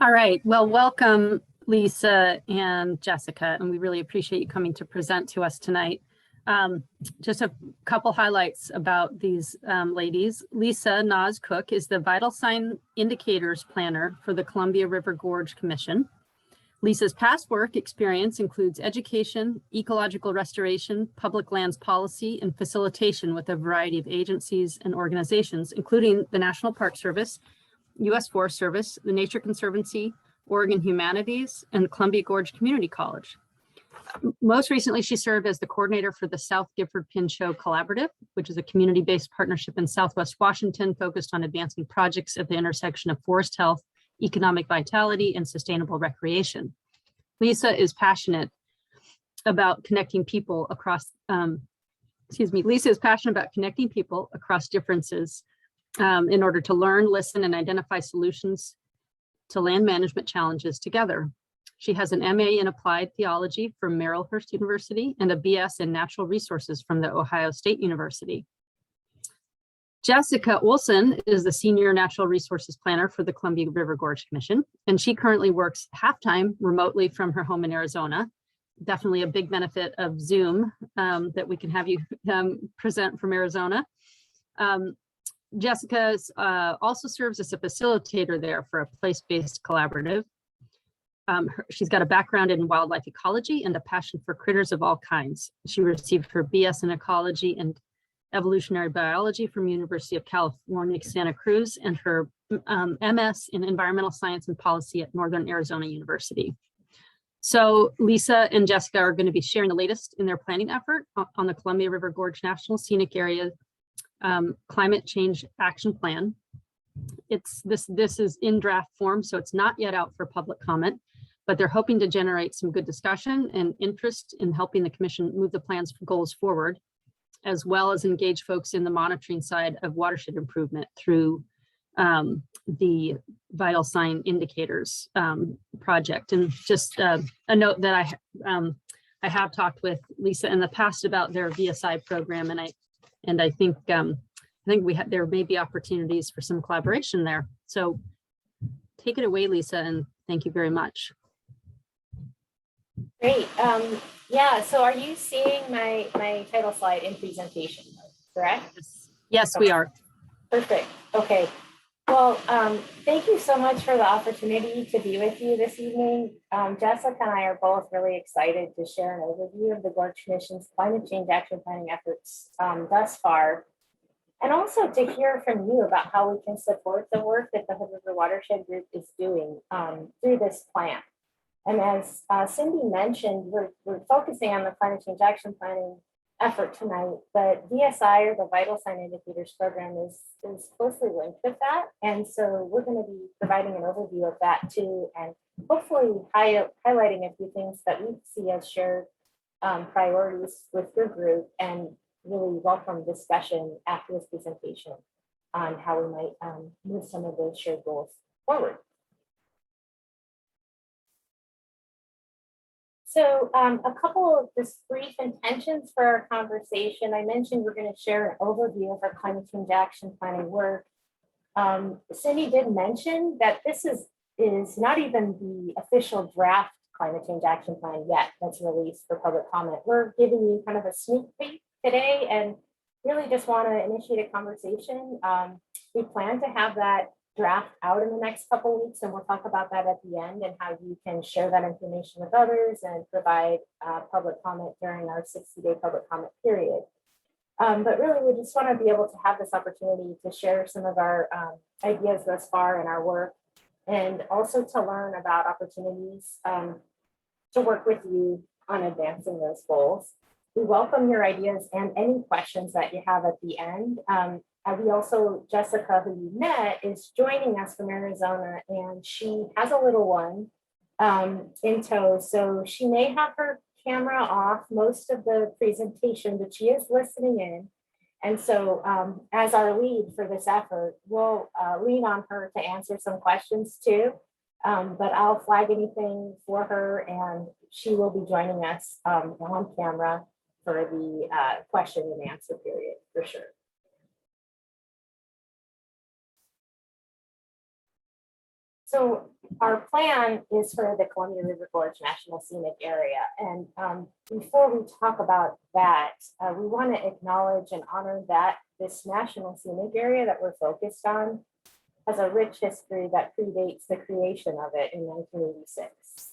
All right, well, welcome Lisa and Jessica, and we really appreciate you coming to present to us tonight. Just a couple highlights about these ladies. Lisa Naas Cook is the Vital Sign Indicators Planner for the Columbia River Gorge Commission. Lisa's past work experience includes education, ecological restoration, public lands policy, and facilitation with a variety of agencies and organizations, including the National Park Service, U.S. Forest Service, the Nature Conservancy, Oregon Humanities, and Columbia Gorge Community College. Most recently, she served as the coordinator for the South Gifford Pinchot Collaborative, which is a community-based partnership in Southwest Washington focused on advancing projects at the intersection of forest health, economic vitality, and sustainable recreation. Lisa is passionate about connecting people across, Lisa is passionate about connecting people across differences in order to learn, listen, and identify solutions to land management challenges together. She has an MA in Applied Theology from Marylhurst University and a BS in Natural Resources from the Ohio State University. Jessica Olson is the Senior Natural Resources Planner for the Columbia River Gorge Commission, and she currently works half-time remotely from her home in Arizona. Definitely a big benefit of Zoom that we can have you present from Arizona. Jessica also serves as a facilitator there for a place-based collaborative. She's got a background in wildlife ecology and a passion for critters of all kinds. She received her BS in ecology and evolutionary biology from University of California, Santa Cruz, and her MS in environmental science and policy at Northern Arizona University. So Lisa and Jessica are going to be sharing the latest in their planning effort on the Columbia River Gorge National Scenic Area Climate Change Action Plan. This is in draft form, so it's not yet out for public comment, but they're hoping to generate some good discussion and interest in helping the commission move the plan's goals forward, as well as engage folks in the monitoring side of watershed improvement through the Vital Sign Indicators project. And just a note that I have talked with Lisa in the past about their VSI program, and I think there may be opportunities for some collaboration there. So take it away, Lisa, and thank you very much. Great. Yeah, so are you seeing my title slide in presentation, correct? Yes, we are. Perfect. Okay. Well, thank you so much for the opportunity to be with you this evening. Jessica and I are both really excited to share an overview of the Gorge Commission's climate change action planning efforts thus far, and also to hear from you about how we can support the work that the Hood River Watershed Group is doing through this plan. And as Cindy mentioned, we're focusing on the climate change action planning effort tonight, but VSI, or the Vital Sign Indicators program, is closely linked with that. And so we're going to be providing an overview of that too, and hopefully highlighting a few things that we see as shared priorities with your group, and really welcome discussion after this presentation on how we might move some of those shared goals forward. So a couple of just brief intentions for our conversation. I mentioned we're going to share an overview of our climate change action planning work. Cindy did mention that this is not even the official draft climate change action plan yet that's released for public comment. We're giving you kind of a sneak peek today and really just want to initiate a conversation. We plan to have that draft out in the next couple of weeks, and we'll talk about that at the end and how you can share that information with others and provide public comment during our 60-day public comment period. But really, we just want to be able to have this opportunity to share some of our ideas thus far in our work, and also to learn about opportunities to work with you on advancing those goals. We welcome your ideas and any questions that you have at the end. We also, Jessica, who you met, is joining us from Arizona, and she has a little one in tow. So she may have her camera off most of the presentation, but she is listening in. And so as our lead for this effort, we'll lean on her to answer some questions too. But I'll flag anything for her, and she will be joining us on camera for the question and answer period for sure. So our plan is for the Columbia River Gorge National Scenic Area. And before we talk about that, we want to acknowledge and honor that this National Scenic Area that we're focused on has a rich history that predates the creation of it in 1986.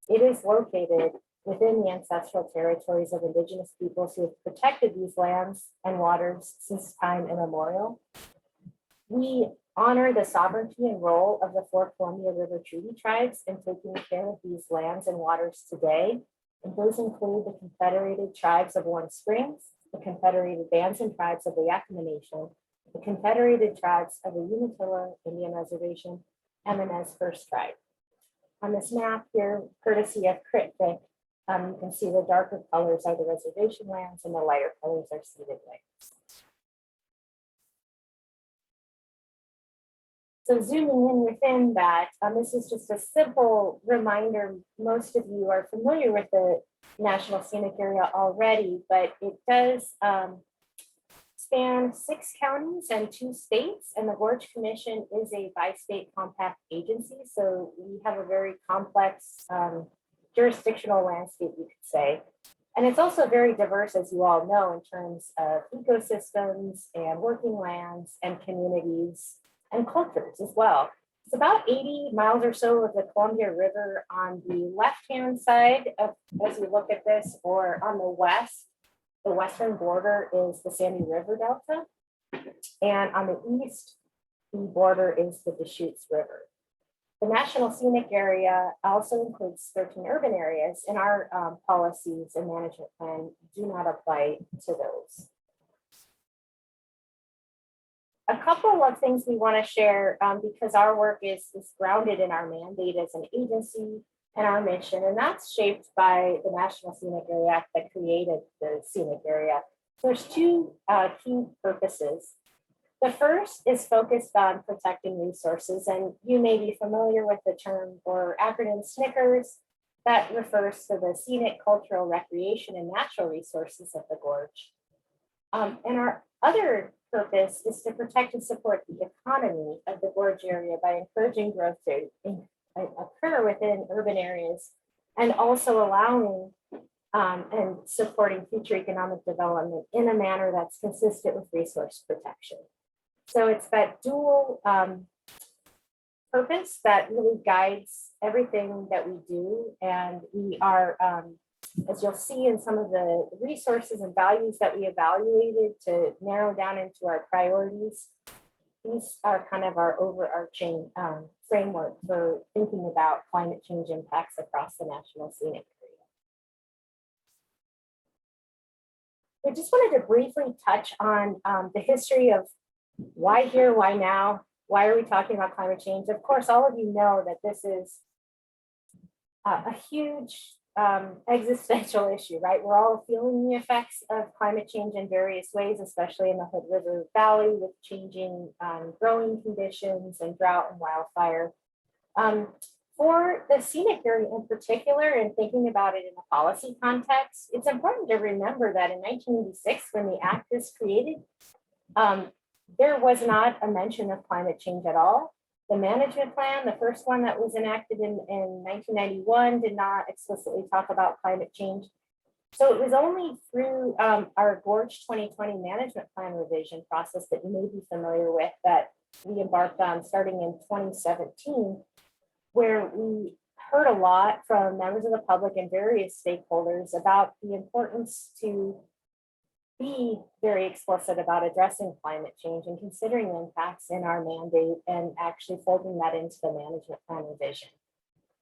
It is located within the ancestral territories of Indigenous peoples who have protected these lands and waters since time immemorial. We honor the sovereignty and role of the 4 Columbia River Treaty Tribes in taking care of these lands and waters today. And those include the Confederated Tribes of Warm Springs, the Confederated Bands and Tribes of the Yakima Nation, the Confederated Tribes of the Umatilla Indian Reservation, and the Nez First Tribe. On this map here, courtesy of CritVic, you can see the darker colors are the reservation lands and the lighter colors are ceded lands. So zooming in within that, this is just a simple reminder. Most of you are familiar with the National Scenic Area already, but it does span 6 counties and 2 states, and the Gorge Commission is a bi-state compact agency. So we have a very complex jurisdictional landscape, you could say. And it's also very diverse, as you all know, in terms of ecosystems and working lands and communities and cultures as well. It's about 80 miles or so of the Columbia River on the left-hand side of, as you look at this, or on the west. The western border is the Sandy River Delta. And on the east, the border is the Deschutes River. The National Scenic Area also includes 13 urban areas, and our policies and management plan do not apply to those. A couple of things we want to share because our work is grounded in our mandate as an agency and our mission, and that's shaped by the National Scenic Area Act that created the scenic area. There's 2 key purposes. The first is focused on protecting resources, and you may be familiar with the term or acronym SNCRS. That refers to the scenic, cultural, recreation, and natural resources of the gorge. And our other purpose is to protect and support the economy of the gorge area by encouraging growth to occur within urban areas, and also allowing and supporting future economic development in a manner that's consistent with resource protection. So it's that dual purpose that really guides everything that we do. And we are, as you'll see in some of the resources and values that we evaluated to narrow down into our priorities, these are kind of our overarching framework for thinking about climate change impacts across the National Scenic Area. I just wanted to briefly touch on the history of why here, why now, why are we talking about climate change? Of course, all of you know that this is a huge existential issue, right? We're all feeling the effects of climate change in various ways, especially in the Hood River Valley with changing growing conditions and drought and wildfire. For the scenic area in particular, and thinking about it in a policy context, it's important to remember that in 1986, when the act was created, there was not a mention of climate change at all. The management plan, the first one that was enacted in 1991, did not explicitly talk about climate change. So it was only through our Gorge 2020 management plan revision process that you may be familiar with that we embarked on starting in 2017, where we heard a lot from members of the public and various stakeholders about the importance to be very explicit about addressing climate change and considering the impacts in our mandate and actually folding that into the management plan revision.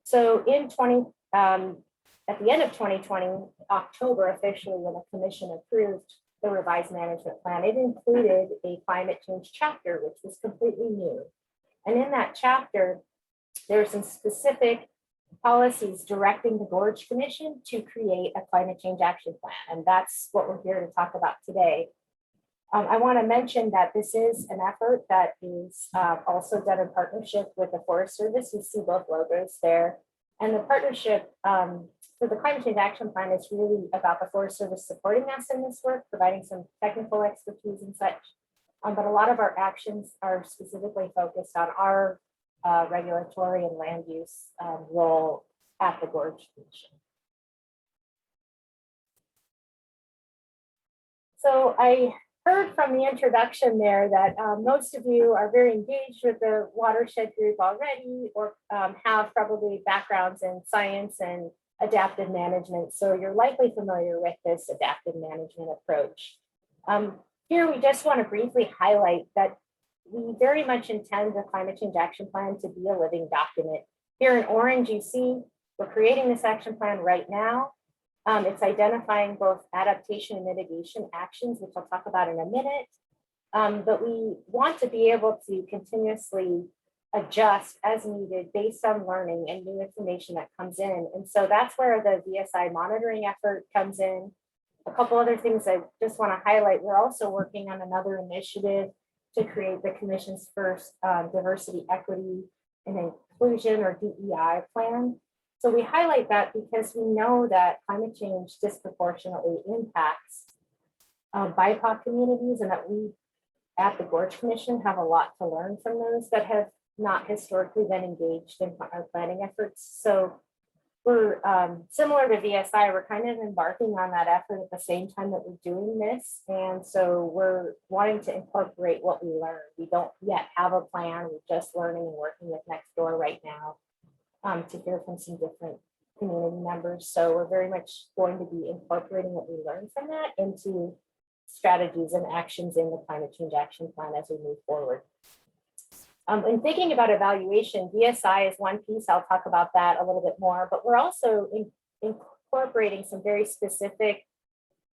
So at the end of 2020, October officially, when the commission approved the revised management plan, it included a climate change chapter, which was completely new. And in that chapter, there are some specific policies directing the Gorge Commission to create a climate change action plan. And that's what we're here to talk about today. I want to mention that this is an effort that is also done in partnership with the Forest Service. You see both logos there. And the partnership for the climate change action plan is really about the Forest Service supporting us in this work, providing some technical expertise and such. But a lot of our actions are specifically focused on our regulatory and land use role at the Gorge Commission. So I heard from the introduction there that most of you are very engaged with the watershed group already, or have probably backgrounds in science and adaptive management. So you're likely familiar with this adaptive management approach. Here we just want to briefly highlight that we very much intend the Climate Change Action Plan to be a living document. Here in orange, you see we're creating this action plan right now. It's identifying both adaptation and mitigation actions, which I'll talk about in a minute. But we want to be able to continuously adjust as needed based on learning and new information that comes in. And so that's where the VSI monitoring effort comes in. A couple other things I just want to highlight. We're also working on another initiative to create the Commission's first diversity, equity, and inclusion, or DEI plan. So we highlight that because we know that climate change disproportionately impacts BIPOC communities, and that we at the Gorge Commission have a lot to learn from those that have not historically been engaged in our planning efforts. So we're similar to VSI, we're kind of embarking on that effort at the same time that we're doing this. And so we're wanting to incorporate what we learned. We don't yet have a plan, we're just learning and working with Nextdoor right now to hear from some different community members. So we're very much going to be incorporating what we learned from that into strategies and actions in the Climate Change Action Plan as we move forward. And thinking about evaluation, VSI is one piece. I'll talk about that a little bit more, but we're also incorporating some very specific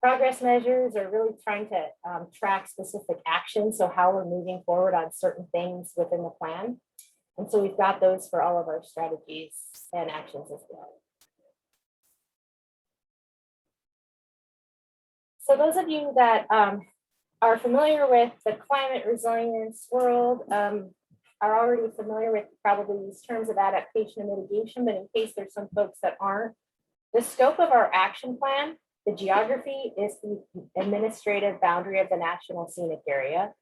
progress measures, or really trying to track specific actions. So how we're moving forward on certain things within the plan. And so we've got those for all of our strategies and actions as well. So those of you that are familiar with the climate resilience world are already familiar with probably these terms of adaptation and mitigation, but in case there's some folks that aren't, the scope of our action plan, the geography is the administrative boundary of the National Scenic Area.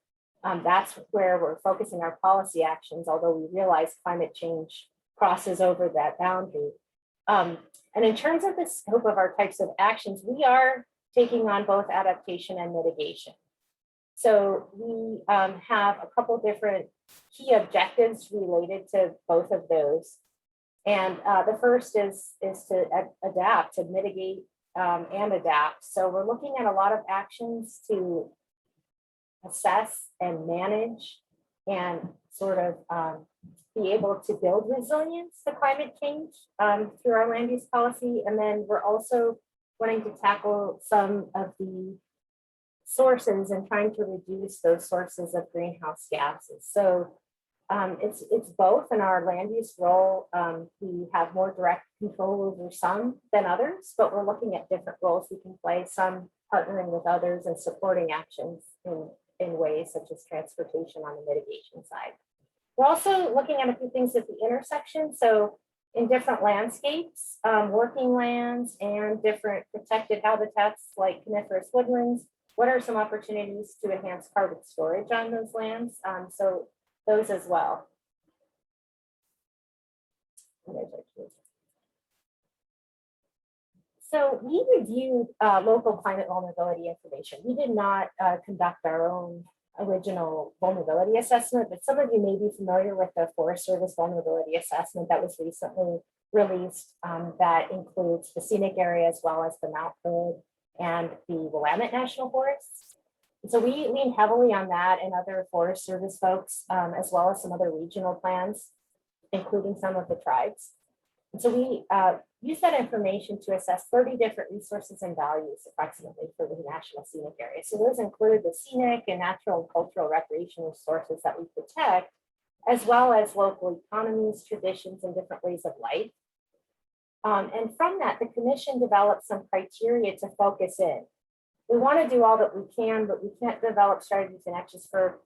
That's where we're focusing our policy actions, although we realize climate change crosses over that boundary. And in terms of the scope of our types of actions, we are taking on both adaptation and mitigation. So we have a couple different key objectives related to both of those. And the first is to adapt, to mitigate and adapt. So we're looking at a lot of actions to assess and manage and sort of be able to build resilience to climate change through our land use policy. And then we're also wanting to tackle some of the sources and trying to reduce those sources of greenhouse gases. So it's both in our land use role. We have more direct control over some than others, but we're looking at different roles we can play, some partnering with others and supporting actions in ways such as transportation on the mitigation side. We're also looking at a few things at the intersection. So in different landscapes, working lands and different protected habitats like coniferous woodlands, what are some opportunities to enhance carbon storage on those lands? So those as well. So we reviewed local climate vulnerability information. We did not conduct our own original vulnerability assessment, but some of you may be familiar with the Forest Service vulnerability assessment that was recently released that includes the scenic area as well as the Mount Hood and the Willamette National Forests. And so we lean heavily on that and other Forest Service folks, as well as some other regional plans, including some of the tribes. And so we use that information to assess 30 different resources and values approximately for the National Scenic Area. So those include the scenic and natural and cultural recreational sources that we protect, as well as local economies, traditions, and different ways of life. And from that, the commission developed some criteria to focus in. We want to do all that we can, but we can't develop strategies and actions for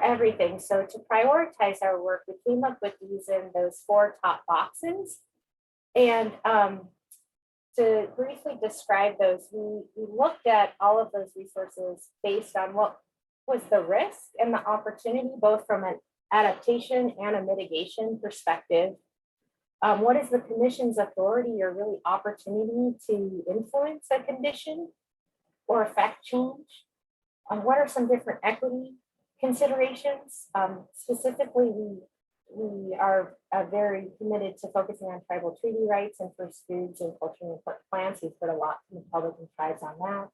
everything. So to prioritize our work, we came up with these in those 4 top boxes. And to briefly describe those, we looked at all of those resources based on what was the risk and the opportunity, both from an adaptation and a mitigation perspective. What is the commission's authority or really opportunity to influence a condition or affect change? What are some different equity considerations? Specifically, we are very committed to focusing on tribal treaty rights and first foods and culturally important plants. We've heard a lot from the public and tribes on that.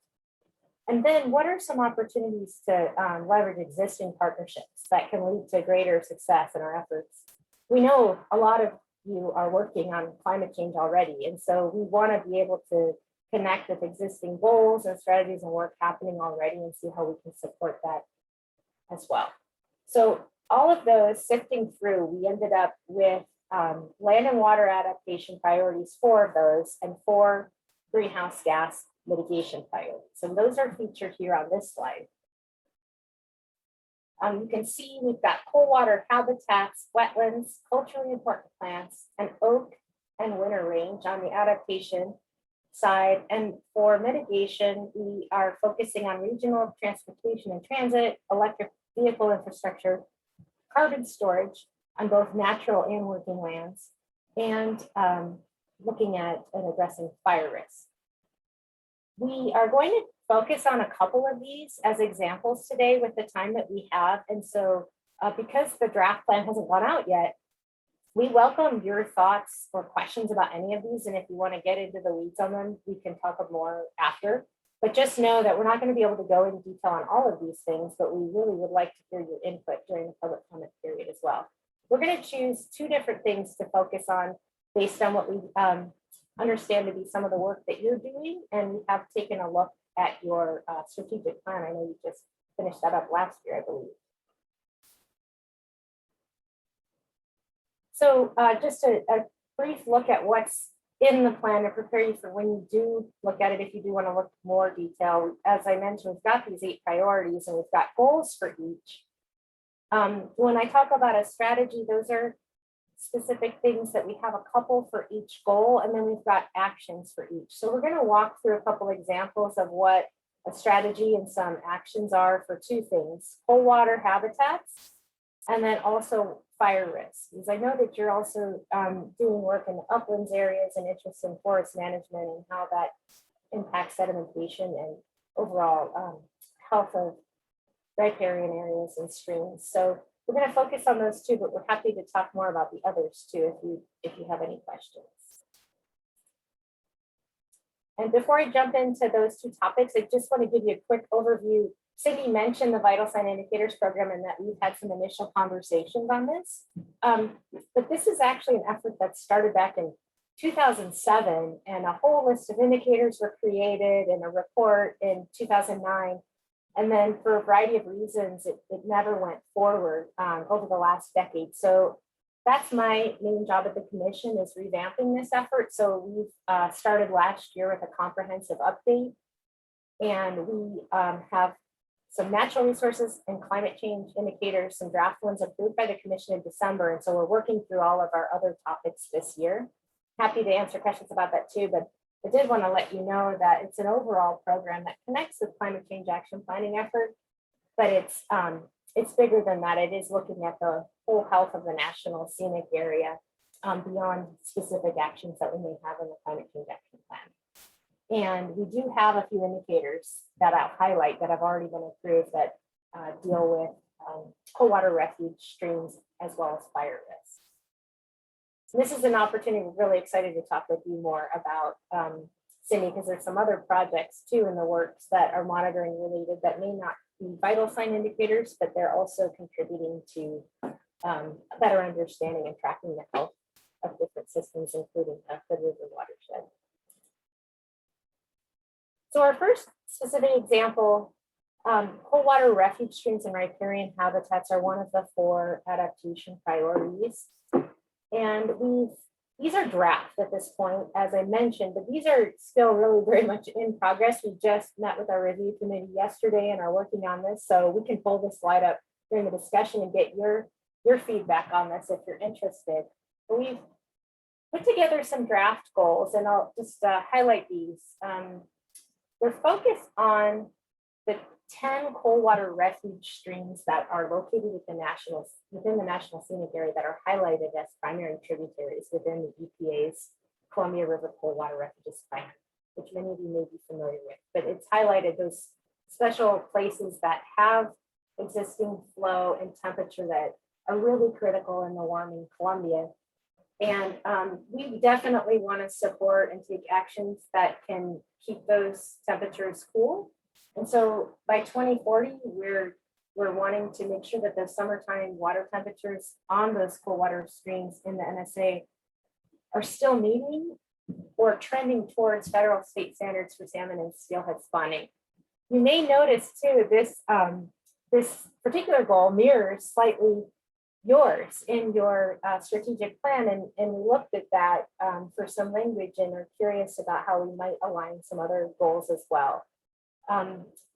And then what are some opportunities to leverage existing partnerships that can lead to greater success in our efforts? We know a lot of you are working on climate change already, and so we want to be able to connect with existing goals and strategies and work happening already and see how we can support that as well. So all of those sifting through, we ended up with land and water adaptation priorities, 4 of those, and 4 greenhouse gas mitigation priorities. And those are featured here on this slide. You can see we've got cold water habitats, wetlands, culturally important plants, and oak and winter range on the adaptation side. And for mitigation, we are focusing on regional transportation and transit, electric vehicle infrastructure, carbon storage on both natural and working lands, and looking at and addressing fire risk. We are going to focus on a couple of these as examples today with the time that we have. And so because the draft plan hasn't gone out yet, we welcome your thoughts or questions about any of these. And if you want to get into the weeds on them, we can talk more after. But just know that we're not going to be able to go into detail on all of these things, but we really would like to hear your input during the public comment period as well. We're going to choose 2 different things to focus on based on what we understand to be some of the work that you're doing. And we have taken a look at your strategic plan. I know you just finished that up last year, I believe. So just a brief look at what's in the plan to prepare you for when you do look at it, if you do want to look more detail. As I mentioned, we've got these 8 priorities and we've got goals for each. When I talk about a strategy, those are specific things that we have a couple for each goal, and then we've got actions for each. So we're going to walk through a couple examples of what a strategy and some actions are for 2 things: cold water habitats, and then also fire risk. Because I know that you're also doing work in the uplands areas and interest in forest management and how that impacts sedimentation and overall health of riparian areas and streams. So we're going to focus on those 2, but we're happy to talk more about the others too if you have any questions. And before I jump into those 2 topics, I just want to give you a quick overview. Cindy mentioned the Vital Sign Indicators program and that we've had some initial conversations on this. But this is actually an effort that started back in 2007, and a whole list of indicators were created in a report in 2009. And then for a variety of reasons, it never went forward over the last decade. So that's my main job at the commission, is revamping this effort. So we've started last year with a comprehensive update, and we have some natural resources and climate change indicators, some draft ones approved by the commission in December. And so we're working through all of our other topics this year. Happy to answer questions about that too, but I did want to let you know that it's an overall program that connects with climate change action planning effort, but it's bigger than that. It is looking at the whole health of the National Scenic Area beyond specific actions that we may have in the climate change action plan. And we do have a few indicators that I'll highlight that have already been approved that deal with cold water refuge streams as well as fire risk. So this is an opportunity. We're really excited to talk with you more about, Cindy, because there's some other projects too in the works that are monitoring related that may not be vital sign indicators, but they're also contributing to a better understanding and tracking the health of different systems, including the Hood River Watershed. So our first specific example, cold water refuge streams and riparian habitats are one of the 4 adaptation priorities. And these are draft at this point, as I mentioned, but these are still really very much in progress. We just met with our review committee yesterday and are working on this. So we can pull this slide up during the discussion and get your feedback on this if you're interested. But we've put together some draft goals, and I'll just highlight these. We're focused on the 10 cold water refuge streams that are located within the National Scenic Area that are highlighted as primary tributaries within the EPA's Columbia River Cold Water Refuges Plan, which many of you may be familiar with. But it's highlighted those special places that have existing flow and temperature that are really critical in the warming Columbia. And we definitely want to support and take actions that can keep those temperatures cool. And so by 2040, we're wanting to make sure that the summertime water temperatures on those cold water streams in the NSA are still meeting or trending towards federal state standards for salmon and steelhead spawning. You may notice too, this particular goal mirrors slightly yours in your strategic plan, and we looked at that for some language and are curious about how we might align some other goals as well.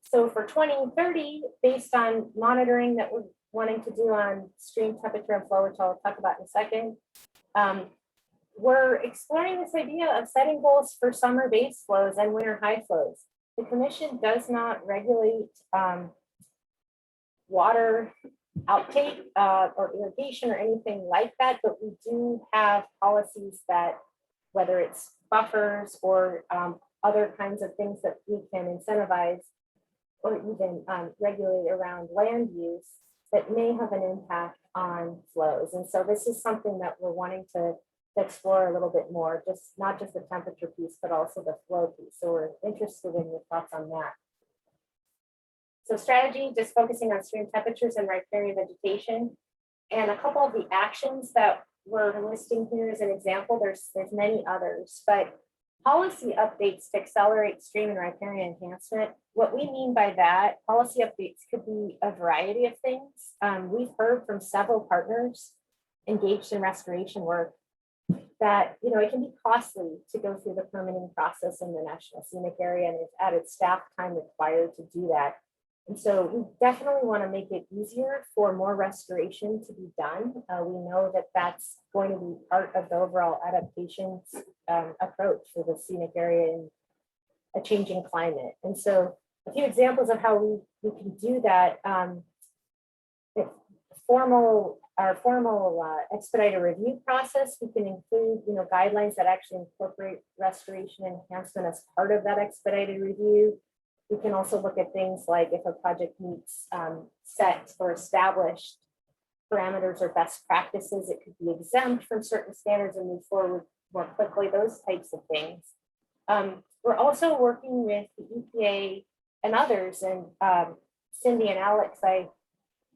So for 2030, based on monitoring that we're wanting to do on stream temperature and flow, which I'll talk about in a second, we're exploring this idea of setting goals for summer base flows and winter high flows. The commission does not regulate water outtake or irrigation or anything like that, but we do have policies that, whether it's buffers or other kinds of things that we can incentivize or even regulate around land use that may have an impact on flows. And so this is something that we're wanting to explore a little bit more, just not just the temperature piece, but also the flow piece. So we're interested in your thoughts on that. So strategy, just focusing on stream temperatures and riparian vegetation. And a couple of the actions that we're listing here as an example, there's many others, but policy updates to accelerate stream and riparian enhancement. What we mean by that, policy updates could be a variety of things. We've heard from several partners engaged in restoration work that it can be costly to go through the permitting process in the National Scenic Area, and it's added staff time required to do that. And so we definitely want to make it easier for more restoration to be done. We know that that's going to be part of the overall adaptation approach for the scenic area in a changing climate. And so a few examples of how we can do that. Our formal expedited review process, we can include guidelines that actually incorporate restoration enhancement as part of that expedited review. We can also look at things like if a project meets set or established parameters or best practices, it could be exempt from certain standards and move forward more quickly, those types of things. We're also working with the EPA and others, and Cindy and Alex, I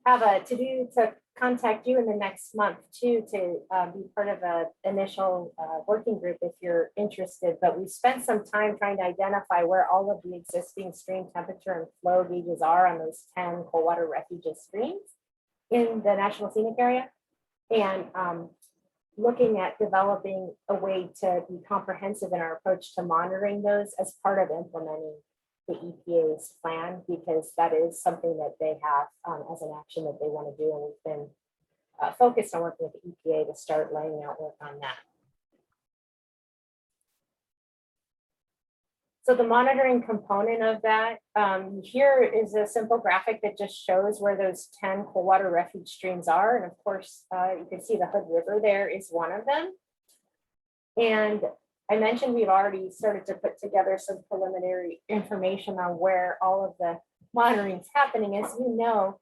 have a to-do to contact you in the next month too, to be part of an initial working group if you're interested. But we spent some time trying to identify where all of the existing stream temperature and flow gauges are on those 10 cold water refuges streams in the National Scenic Area, and looking at developing a way to be comprehensive in our approach to monitoring those as part of implementing the EPA's plan, because that is something that they have as an action that they want to do. And we've been focused on working with the EPA to start laying out work on that. So the monitoring component of that, here is a simple graphic that just shows where those 10 cold water refuge streams are. And of course, you can see the Hood River there is one of them. And I mentioned we've already started to put together some preliminary information on where all of the monitoring is happening. As you know,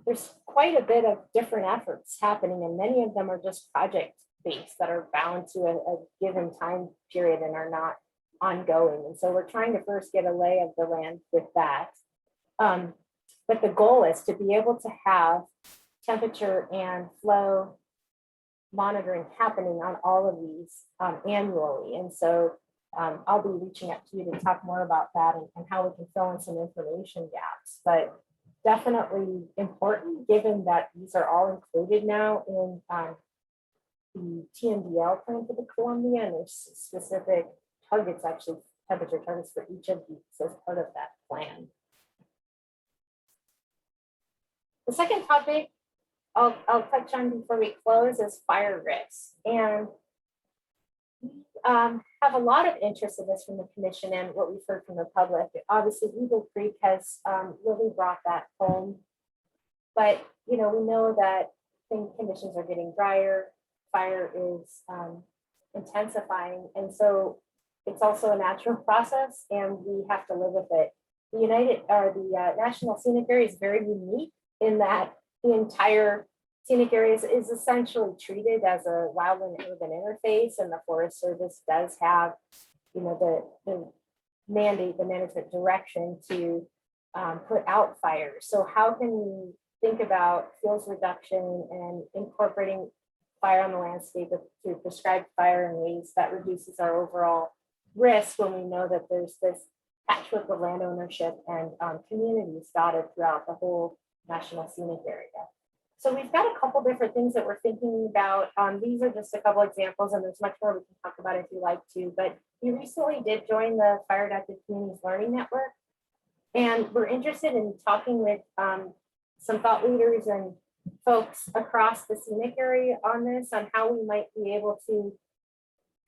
there's quite a bit of different efforts happening, and many of them are just project-based that are bound to a given time period and are not ongoing. And so we're trying to first get a lay of the land with that. But the goal is to be able to have temperature and flow monitoring happening on all of these annually. And so I'll be reaching out to you to talk more about that and how we can fill in some information gaps, but definitely important given that these are all included now in the TMDL plan for the Columbia, and there's specific targets, actually temperature targets for each of these as part of that plan. The second topic I'll touch on before we close is fire risk. And we have a lot of interest in this from the commission and what we've heard from the public. Obviously, Eagle Creek has really brought that home. But, we know that conditions are getting drier, fire is intensifying. And so it's also a natural process and we have to live with it. The National Scenic Area is very unique in that the entire scenic area is essentially treated as a wildland urban interface, and the Forest Service does have, the mandate, the management direction to put out fires. So how can we think about fuels reduction and incorporating fire on the landscape through prescribed fire in ways that reduces our overall risk when we know that there's this patchwork of land ownership and communities dotted throughout the whole National Scenic Area. So we've got a couple different things that we're thinking about. These are just a couple examples, and there's much more we can talk about if you like to, but we recently did join the Fire Adapted Communities Learning Network, and we're interested in talking with some thought leaders and folks across the scenic area on this, on how we might be able to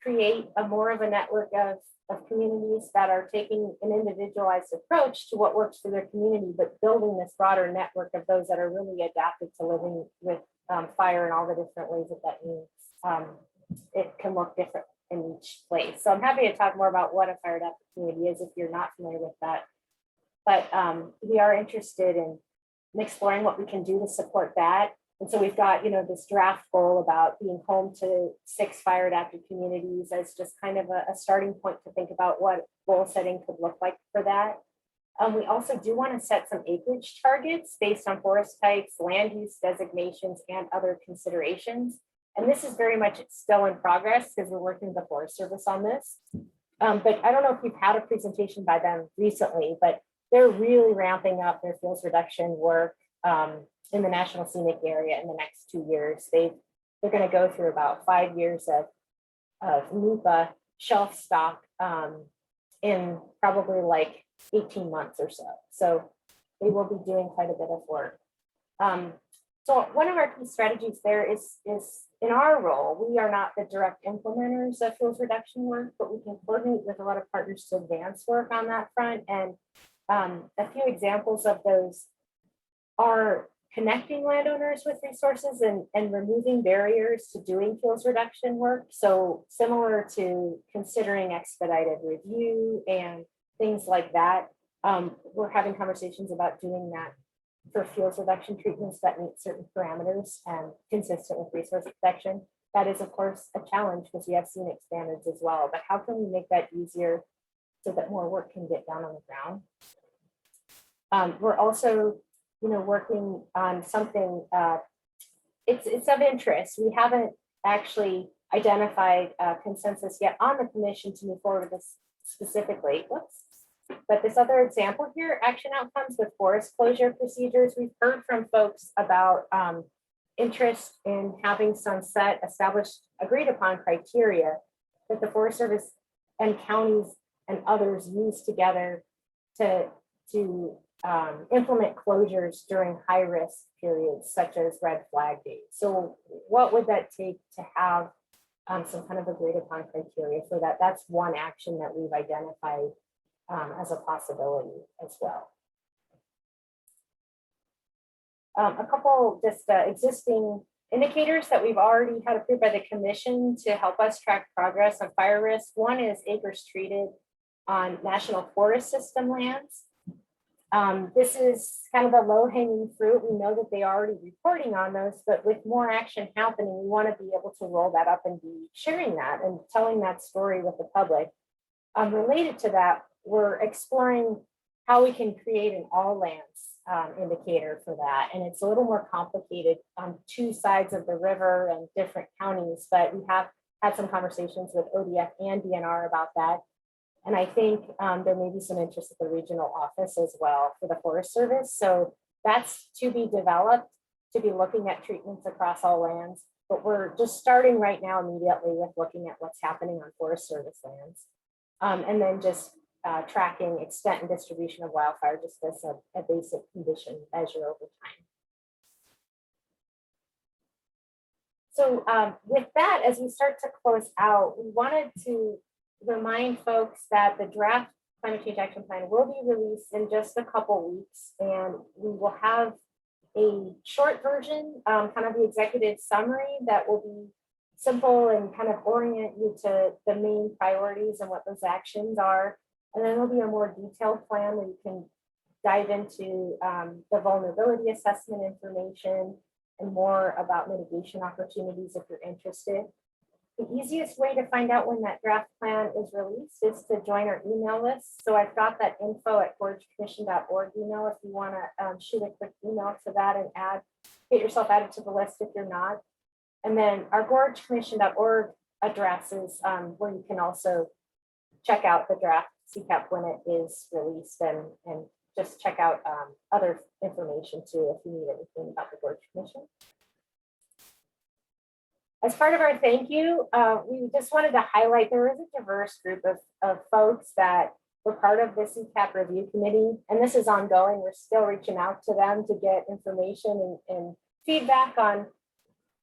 create more of a network of communities that are taking an individualized approach to what works for their community, but building this broader network of those that are really adapted to living with fire and all the different ways that means it can look different in each place. So I'm happy to talk more about what a fire adapted community is if you're not familiar with that. But we are interested in exploring what we can do to support that. And so we've got, this draft goal about being home to 6 fire adapted communities as just kind of a starting point to think about what goal setting could look like for that. We also do want to set some acreage targets based on forest types, land use designations, and other considerations. And this is very much still in progress because we're working with the Forest Service on this. But I don't know if you've had a presentation by them recently, but they're really ramping up their fuels reduction work in the National Scenic Area in the next 2 years. They're going to go through about 5 years of NEPA shelf stock in probably like 18 months or so. So they will be doing quite a bit of work. So one of our key strategies there is in our role, we are not the direct implementers of fuels reduction work, but we can coordinate with a lot of partners to advance work on that front. And a few examples of those are connecting landowners with resources and removing barriers to doing fuels reduction work. So similar to considering expedited review and things like that, we're having conversations about doing that for fuels reduction treatments that meet certain parameters and consistent with resource protection. That is, of course, a challenge because we have scenic standards as well, but how can we make that easier so that more work can get done on the ground? We're also working on something, it's of interest. We haven't actually identified consensus yet on the commission to move forward with this specifically. Whoops. But this other example here, action outcomes with forest closure procedures. We've heard from folks about interest in having some set established, agreed upon criteria that the Forest Service and counties and others use together to implement closures during high risk periods, such as red flag days. So what would that take to have some kind of agreed upon criteria for that? That's one action that we've identified as a possibility as well. A couple just existing indicators that we've already had approved by the commission to help us track progress on fire risk. One is acres treated on National Forest System lands. This is kind of a low-hanging fruit. We know that they are already reporting on those, but with more action happening, we want to be able to roll that up and be sharing that and telling that story with the public. Related to that, we're exploring how we can create an all lands indicator for that. And it's a little more complicated on 2 sides of the river and different counties, but we have had some conversations with ODF and DNR about that. And I think there may be some interest at the regional office as well for the Forest Service. So that's to be developed, to be looking at treatments across all lands. But we're just starting right now immediately with looking at what's happening on Forest Service lands. And then just tracking extent and distribution of wildfire, just as a basic condition measure over time. So with that, as we start to close out, we wanted to remind folks that the draft climate change action plan will be released in just a couple weeks, and we will have a short version, kind of the executive summary that will be simple and kind of orient you to the main priorities and what those actions are. And then there'll be a more detailed plan where you can dive into the vulnerability assessment information and more about mitigation opportunities if you're interested. The easiest way to find out when that draft plan is released is to join our email list. So I've got that info@gorgecommission.org email if you want to shoot a quick email to that and get yourself added to the list if you're not. And then our gorgecommission.org address is where you can also check out the draft CCAP when it is released, and just check out other information too if you need anything about the Gorge Commission. As part of our thank you, we just wanted to highlight there is a diverse group of folks that were part of the CCAP review committee, and this is ongoing. We're still reaching out to them to get information and feedback on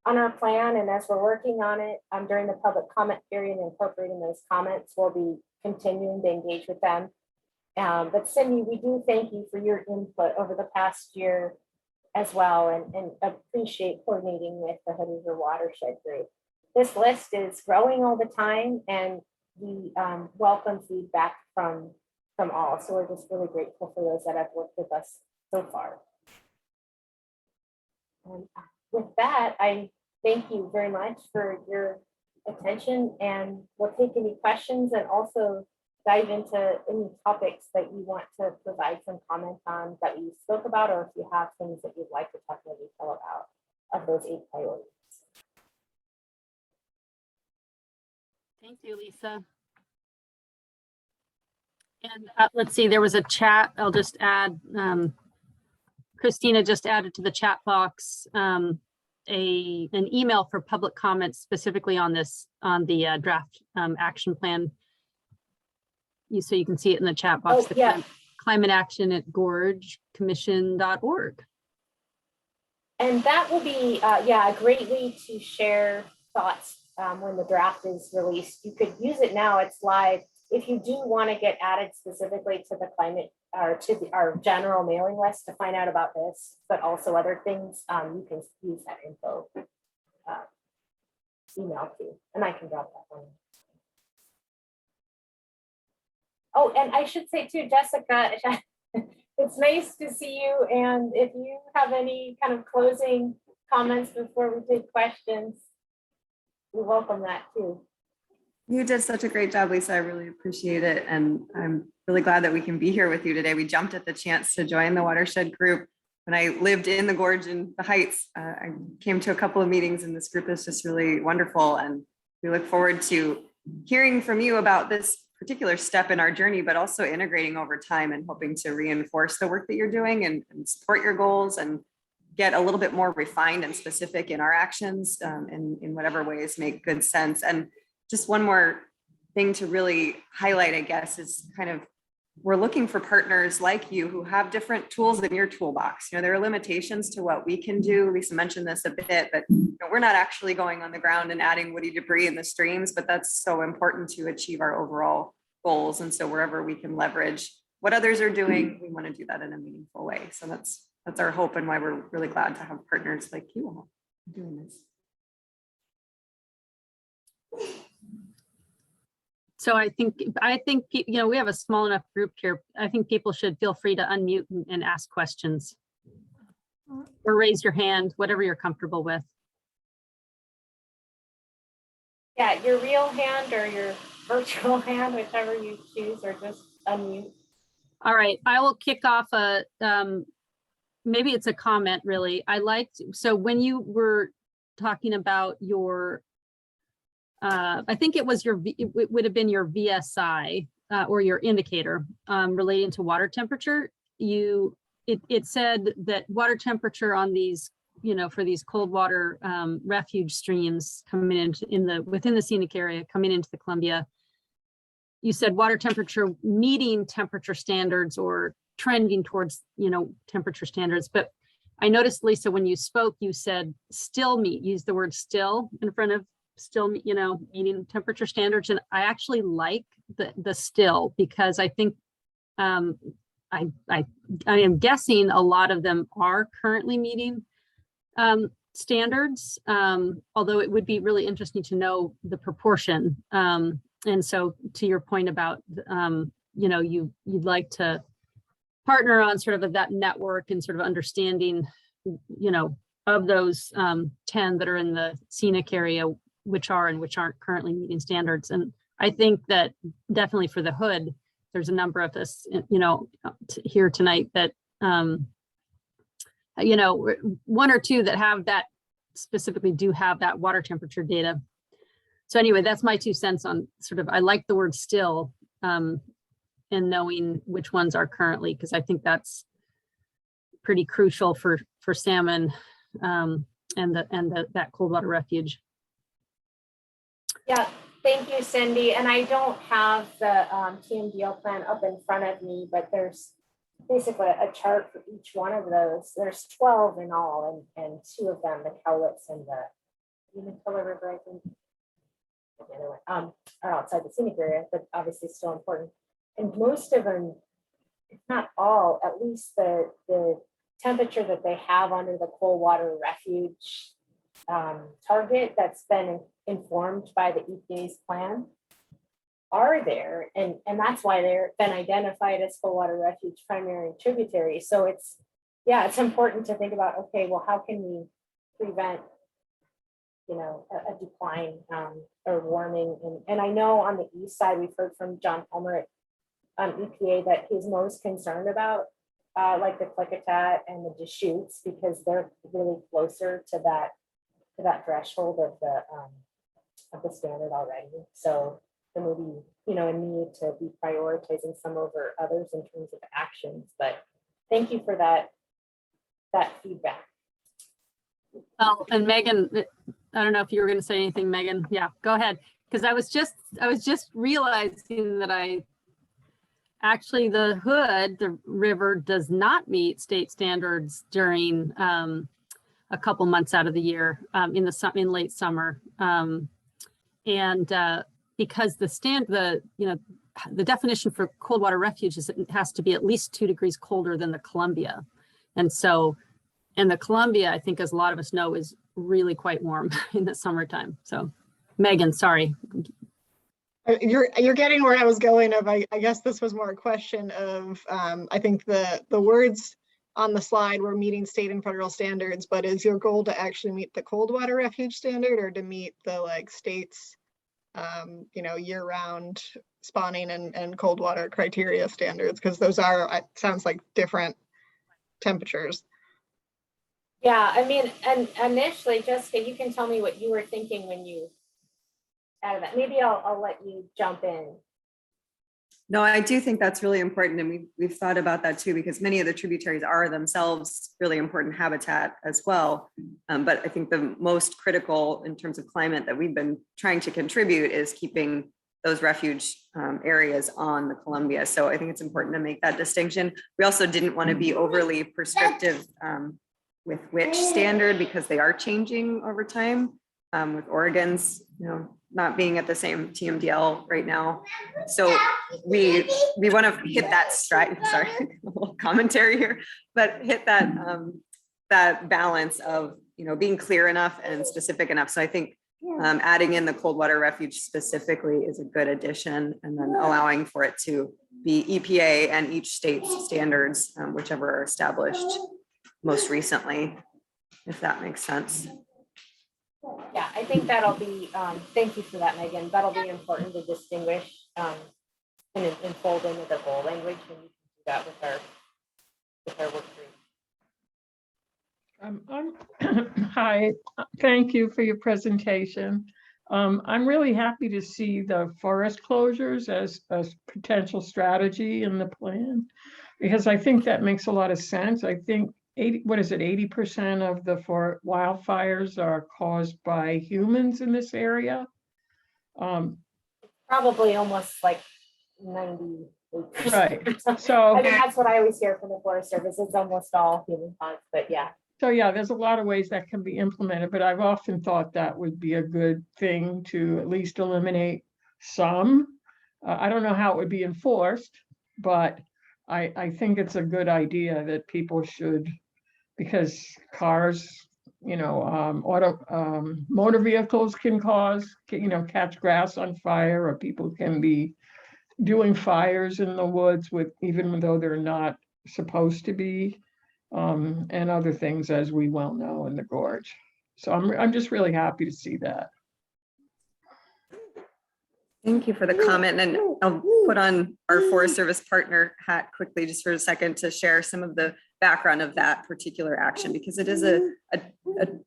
our plan, and as we're working on it during the public comment period and incorporating those comments, we'll be continuing to engage with them. But Cindy, we do thank you for your input over the past year as well, and appreciate coordinating with the Hood River Watershed group. This list is growing all the time, and we welcome feedback from all. So we're just really grateful for those that have worked with us so far. And with that, I thank you very much for your attention, and we'll take any questions and also dive into any topics that you want to provide some comment on that we spoke about, or if you have things that you'd like to talk more detail about of those 8 priorities. Thank you, Lisa. And let's see, there was a chat. I'll just add, Christina just added to the chat box an email for public comments specifically on this, on the draft action plan. So you can see it in the chat box. Yeah. Climate action at gorgecommission.org. And that will be, yeah, a great way to share thoughts when the draft is released. You could use it now, it's live. If you do want to get added specifically to the climate or to our general mailing list to find out about this, but also other things, you can use that info email too, and I can drop that one. Oh, and I should say too, Jessica, it's nice to see you. And if you have any kind of closing comments before we take questions, we welcome that too. You did such a great job, Lisa. I really appreciate it. And I'm really glad that we can be here with you today. We jumped at the chance to join the Watershed group. When I lived in the Gorge and the Heights, I came to a couple of meetings, and this group is just really wonderful. And we look forward to hearing from you about this particular step in our journey, but also integrating over time and hoping to reinforce the work that you're doing and support your goals and get a little bit more refined and specific in our actions in whatever ways make good sense. And just one more thing to really highlight, I guess, is kind of we're looking for partners like you who have different tools in your toolbox. You know, there are limitations to what we can do. Lisa mentioned this a bit, but we're not actually going on the ground and adding woody debris in the streams, but that's so important to achieve our overall goals. And so wherever we can leverage what others are doing, we want to do that in a meaningful way. So that's our hope, and why we're really glad to have partners like you all doing this. So I think, you know, we have a small enough group here. I think people should feel free to unmute and ask questions or raise your hand, whatever you're comfortable with. Yeah, your real hand or your virtual hand, whichever you choose, or just unmute. All right, I will kick off maybe it's a comment really. So when you were talking about your, I think it would have been your VSI or your indicator relating to water temperature. It said that water temperature on these, you know, for these cold water refuge streams coming into within the scenic area coming into the Columbia, you said water temperature meeting temperature standards or trending towards, you know, temperature standards. But I noticed, Lisa, when you spoke, you said still meet, use the word still in front of still, meeting temperature standards. And I actually like the still, because I think I am guessing a lot of them are currently meeting standards, although it would be really interesting to know the proportion. And so to your point about, you'd like to partner on sort of that network and sort of understanding, of those 10 that are in the scenic area, which are and which aren't currently meeting standards. And I think that definitely for the Hood, there's a number of us, here tonight that, one or two that have that specifically do have that water temperature data. So anyway, that's my 2 cents on sort of, I like the word still, and knowing which ones are currently, because I think that's pretty crucial for salmon, and that cold water refuge. Yeah, thank you, Cindy. And I don't have the TMDL plan up in front of me, but there's basically a chart for each one of those. There's 12 in all, and 2 of them, the Cowlitz and the Umatilla River, I think, are outside the scenic area, but obviously still important. And most of them, if not all, at least the temperature that they have under the cold water refuge target that's been informed by the EPA's plan are there. And that's why they're been identified as cold water refuge, primary and tributary. So it's important to think about, okay, well, how can we prevent, a decline or warming? And I know on the east side, we've heard from John Palmer at EPA that he's most concerned about like the Klickitat and the Deschutes, because they're really closer to that threshold of the standard already. So there may be, a need to be prioritizing some over others in terms of actions. But thank you for that feedback. Oh, and Megan, I don't know if you were going to say anything, Megan. Yeah, go ahead. Because I was just realizing that actually the Hood, the river, does not meet state standards during a couple months out of the year, in late summer, because the definition for cold water refuge is it has to be at least 2 degrees colder than the Columbia, and the Columbia, I think, as a lot of us know, is really quite warm in the summertime. So, Megan, sorry. You're getting where I was going. I guess this was more a question of, I think the words on the slide were meeting state and federal standards, but is your goal to actually meet the cold water refuge standard, or to meet the states, year-round spawning and cold water criteria standards? Because those are, it sounds like, different temperatures. Yeah, I mean, and initially, Jessica, you can tell me what you were thinking when you added that. Maybe I'll let you jump in. No, I do think that's really important. And we've thought about that too, because many of the tributaries are themselves really important habitat as well. But I think the most critical in terms of climate that we've been trying to contribute is keeping those refuge areas on the Columbia. So I think it's important to make that distinction. We also didn't want to be overly prescriptive with which standard, because they are changing over time, with Oregon's, not being at the same TMDL right now. So we want to hit that stride, sorry, a little commentary here, but hit that that balance of, being clear enough and specific enough. So I think adding in the cold water refuge specifically is a good addition, and then allowing for it to be EPA and each state's standards, whichever are established most recently, if that makes sense. Yeah, I think that'll be, thank you for that, Megan. That'll be important to distinguish and fold into the goal language, and we can do that with our work group. Hi, thank you for your presentation. I'm really happy to see the forest closures as a potential strategy in the plan, because I think that makes a lot of sense. I think 80% of the wildfires are caused by humans in this area. Probably almost like 98%. Right. So I mean, that's what I always hear from the Forest Service. It's almost all human caused, but yeah. So yeah, there's a lot of ways that can be implemented, but I've often thought that would be a good thing to at least eliminate some. I don't know how it would be enforced, but I think it's a good idea that people should, because cars, motor vehicles can catch grass on fire, or people can be doing fires in the woods even though they're not supposed to be. And other things, as we well know, in the gorge. So I'm just really happy to see that. Thank you for the comment, and I'll put on our Forest Service partner hat quickly just for a second to share some of the background of that particular action, because it is a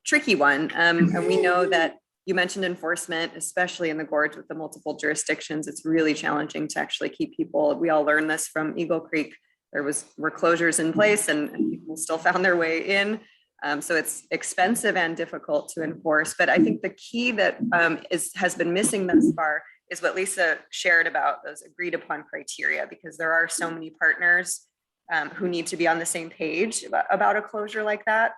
tricky one. And we know that you mentioned enforcement, especially in the gorge with the multiple jurisdictions. It's really challenging to actually keep people. We all learned this from Eagle Creek. There were closures in place and people still found their way in. So it's expensive and difficult to enforce. But I think the key that has been missing thus far is what Lisa shared about those agreed upon criteria, because there are so many partners who need to be on the same page about a closure like that,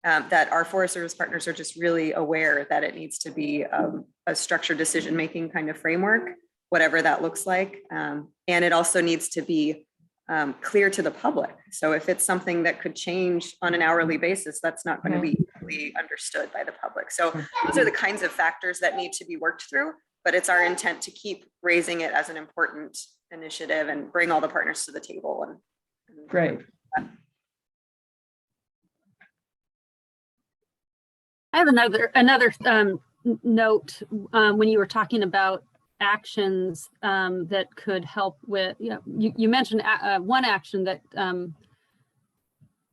that our Forest Service partners are just really aware that it needs to be a structured decision-making kind of framework, whatever that looks like. And it also needs to be clear to the public. So if it's something that could change on an hourly basis, that's not going to be easily understood by the public. So those are the kinds of factors that need to be worked through, but it's our intent to keep raising it as an important initiative and bring all the partners to the table. And Great. I have another note when you were talking about actions that could help with, you mentioned one action that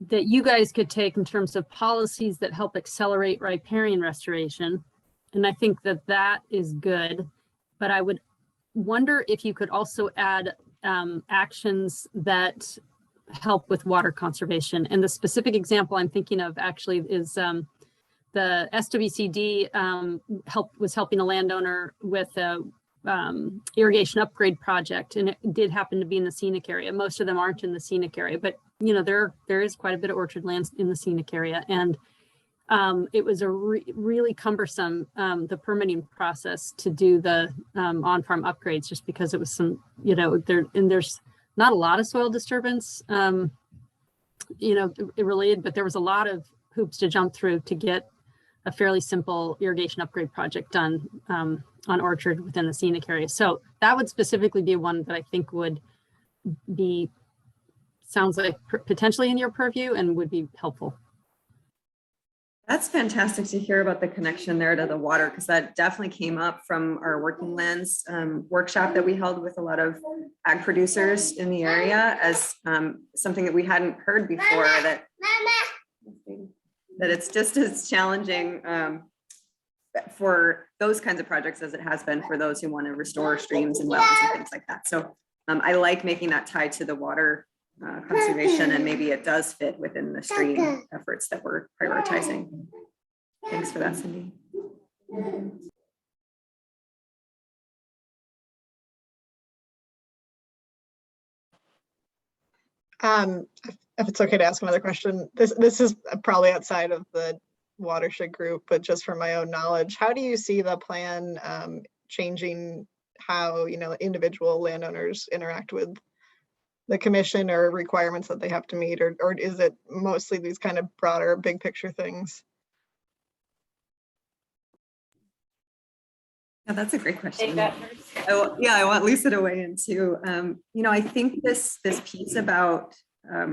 that you guys could take in terms of policies that help accelerate riparian restoration. And I think that is good, but I would wonder if you could also add actions that help with water conservation. And the specific example I'm thinking of actually is the SWCD was helping a landowner with a irrigation upgrade project, and it did happen to be in the scenic area. Most of them aren't in the scenic area, but there is quite a bit of orchard lands in the scenic area, and it was a really cumbersome the permitting process to do the on-farm upgrades, just because it was some there's not a lot of soil disturbance related, but there was a lot of hoops to jump through to get a fairly simple irrigation upgrade project done on orchard within the scenic area. So that would specifically be one that I think would be, sounds like potentially in your purview and would be helpful. That's fantastic to hear about the connection there to the water, because that definitely came up from our working lands workshop that we held with a lot of ag producers in the area as something that we hadn't heard before, that it's just as challenging for those kinds of projects as it has been for those who want to restore streams and wetlands and things like that. So I like making that tied to the water conservation, and maybe it does fit within the stream efforts that we're prioritizing. Thanks for that, Cindy. If it's okay to ask another question, this is probably outside of the watershed group, but just for my own knowledge, how do you see the plan changing how individual landowners interact with the commission, or requirements that they have to meet, or is it mostly these kind of broader big picture things? Yeah, that's a great question. I want Lisa to weigh in too. I think this piece about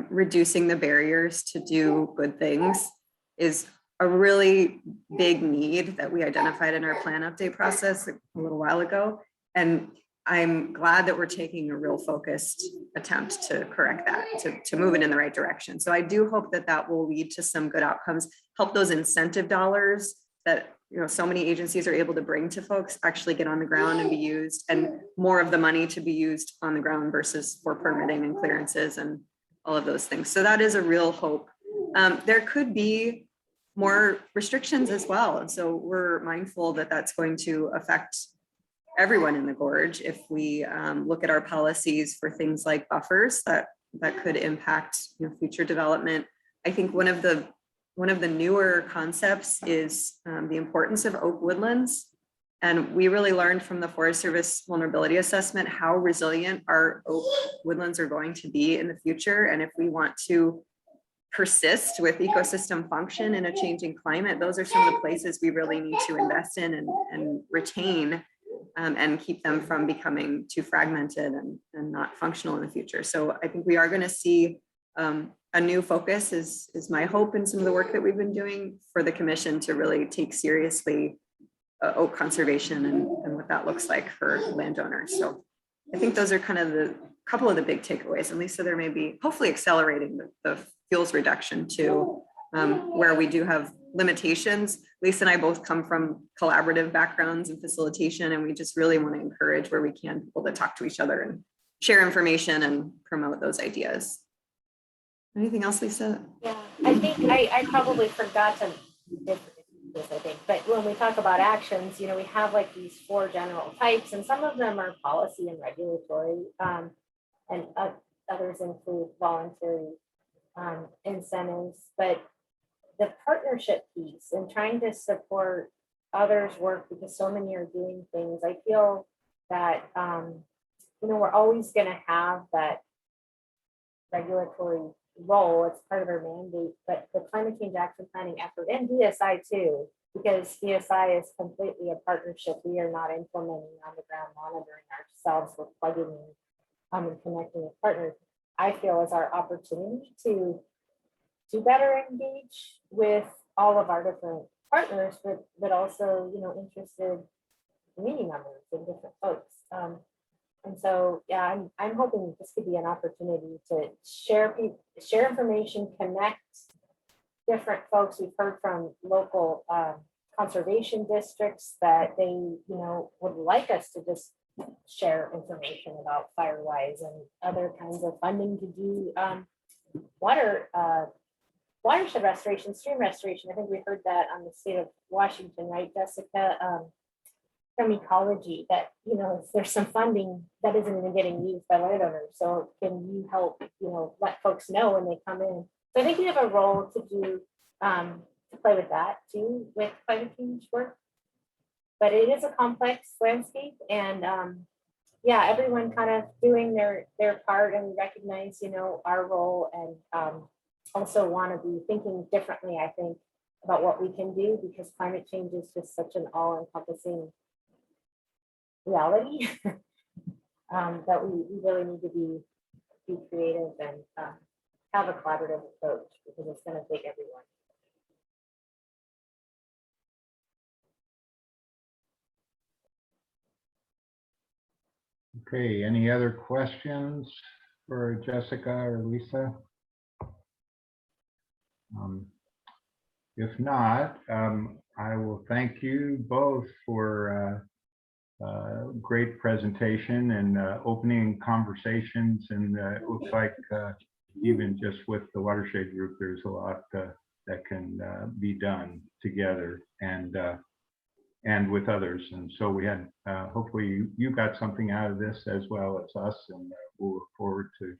reducing the barriers to do good things is a really big need that we identified in our plan update process a little while ago. And I'm glad that we're taking a real focused attempt to correct that, to move it in the right direction. So I do hope that will lead to some good outcomes, help those incentive dollars that so many agencies are able to bring to folks actually get on the ground and be used, and more of the money to be used on the ground versus for permitting and clearances and all of those things. So that is a real hope. There could be more restrictions as well. And so we're mindful that that's going to affect everyone in the gorge. If we look at our policies for things like buffers that could impact future development. I think one of the one of the newer concepts is the importance of oak woodlands. And we really learned from the Forest Service vulnerability assessment how resilient our oak woodlands are going to be in the future. And if we want to persist with ecosystem function in a changing climate, those are some of the places we really need to invest in and retain and keep them from becoming too fragmented and not functional in the future. So I think we are going to see a new focus is my hope in some of the work that we've been doing for the commission to really take seriously oak conservation and what that looks like for landowners. So I think those are kind of the couple of the big takeaways. And Lisa, there may be hopefully accelerating the fuels reduction to where we do have limitations. Lisa and I both come from collaborative backgrounds and facilitation, and we just really want to encourage where we can people to talk to each other and share information and promote those ideas. Anything else, Lisa? Yeah, I think I probably forgot to this, I think, but when we talk about actions, you know, we have like these 4 general types, and some of them are policy and regulatory, and others include voluntary incentives. But the partnership piece and trying to support others' work, because so many are doing things, I feel that you know, we're always going to have that regulatory role. It's part of our mandate, but the climate change action planning effort and DSI too, because DSI is completely a partnership. We are not implementing on the ground monitoring ourselves. We're plugging in and connecting with partners. I feel is our opportunity to better engage with all of our different partners, but also, you know, interested community members and different folks. And so, yeah, I'm hoping this could be an opportunity to share information, connect different folks. We've heard from local conservation districts that they, you know, would like us to just share information about firewise and other kinds of funding to do watershed restoration, stream restoration. I think we heard that on the state of Washington, right, Jessica? From ecology, that, you know, there's some funding that isn't even getting used by landowners. So can you help, you know, let folks know when they come in? So I think we have a role to do, to play with that too, with climate change work. But it is a complex landscape, and yeah, everyone kind of doing their part, and we recognize, you know, our role, and also want to be thinking differently, I think, about what we can do, because climate change is just such an all-encompassing reality that we really need to be creative and have a collaborative approach, because it's going to take everyone. Okay, any other questions for Jessica or Lisa? If not, I will thank you both for great presentation and opening conversations. And it looks like even just with the watershed group, there's a lot that can be done together and with others. And so we had, hopefully you got something out of this as well as us, and we'll look forward to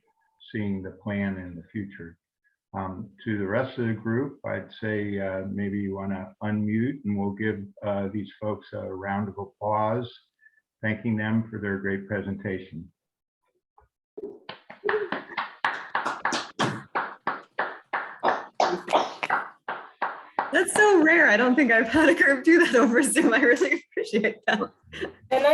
seeing the plan in the future. To the rest of the group, I'd say maybe you want to unmute, and we'll give these folks a round of applause, thanking them for their great presentation. That's so rare. I don't think I've had a group do that over Zoom. I really appreciate that. And I